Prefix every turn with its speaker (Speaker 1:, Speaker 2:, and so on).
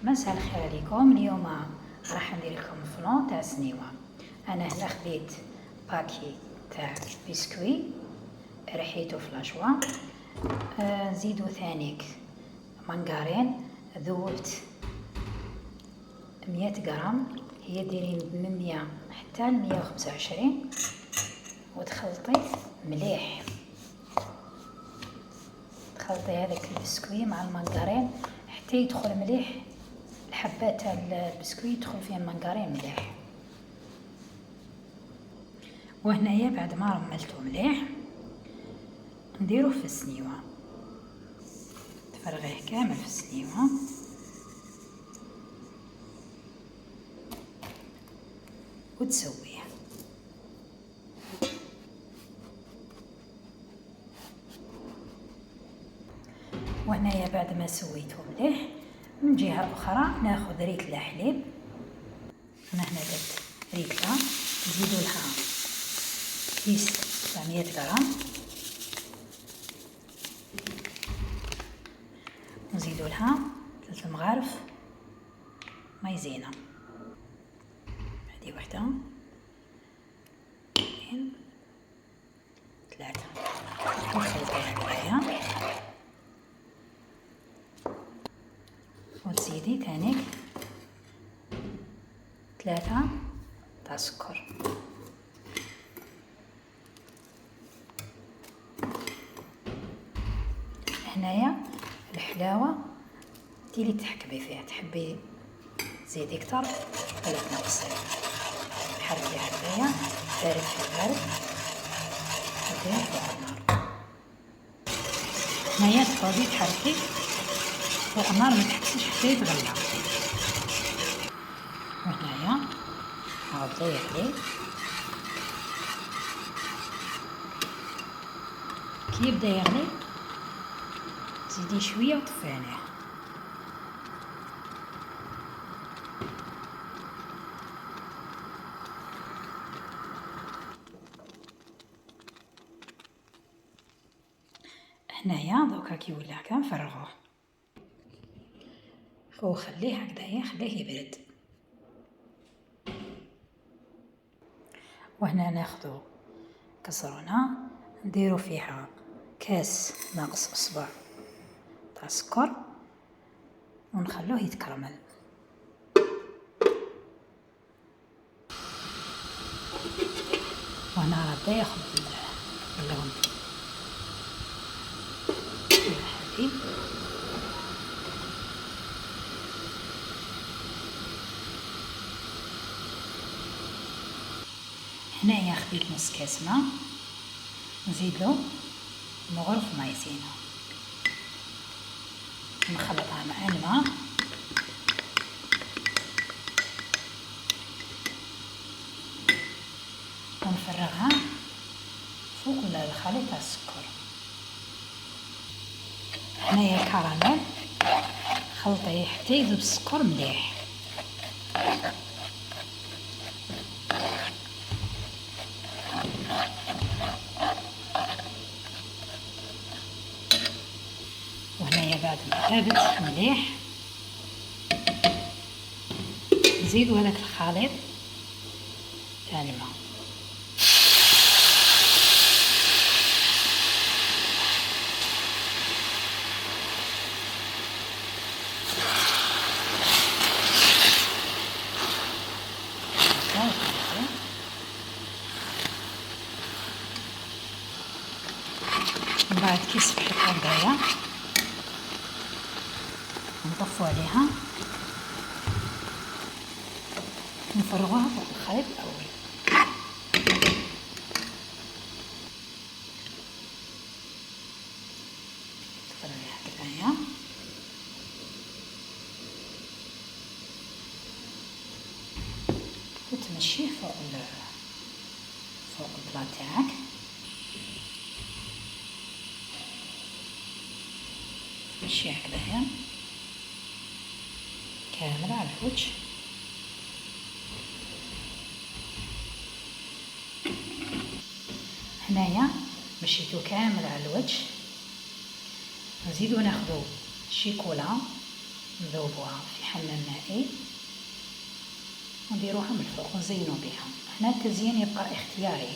Speaker 1: مساء الخير عليكم. اليوم راح ندير لكم فلون تاع سنيوه. انا هنا خديت باكي تاع بسكوي ريحيتو فلاشوا، نزيدو ثانيك مانغارين، ذوبت 100 غرام، هي دايرين من 100 حتى ل 125، وتخلطي مليح. تخلطي هذاك البسكوي مع المانغارين حتى يدخل مليح، الحبات تاع البسكوي يدخل فيها المانغارين مليح. وهنايا بعد ما رملته مليح نديروه في السنيوه، تفرغيه كامل في السنيوه وتسويه. وهنايا بعد ما سويته مليح من جهه اخرى ناخذ ريتله حليب. انا هنا درت ريتله، نزيدو لها كيس تاع 100 غرام، نزيدو لها 3 مغارف مايزينا، هذه وحده 2 3، نخلطيها هكذايا، وتزيدي تانيك 3 تاع سكر. هنايا الحلاوه انتي اللي تحكمي فيها، تحبي تزيدي اكثر ولا تنقصي، حركي هكذايا بارد في بارد، حطيه فوق النار. هنايا تقعدي تحركي فوق النار، ما تحبسيش حتى يتغلى. وهنايا عاودي يغلي، كي يبدا يغلي زيدي شويه وطفي عليه. هنايا دوكا كي ولا هكا نفرغوه وخليه هكذايا، خليه يبرد. وهنا ناخذ كسرونه نديرو فيها كاس ناقص اصبع تاع سكر ونخلوه يتكرمل. وهنا بدا ياخذ اللون الحليب. هنايا خديت نص كاس ماء، نزيدلو مغرف مايزينا، نخلطها مع الماء ونفرغها فوق الخليط تاع السكر. هنايا الكراميل خلطيه حتى يذوب السكر مليح. وهنايا بعد ما ذابت مليح نزيدو هذاك الخليط تاع الماء. من بعد كي صبحت هكذايا نطفو عليها نفرغوها فوق الخليط الاول. تفرغيها هكذايا وتمشيه فوق البلا تاعك. تمشيه هكذايا كامل على الوجه. هنايا مشيتو كامل على الوجه، نزيدو ناخدو شيكولا نذوبوها في حمام مائي ونديروها من الفوق ونزينو بها. هنا التزيين يبقى اختياري،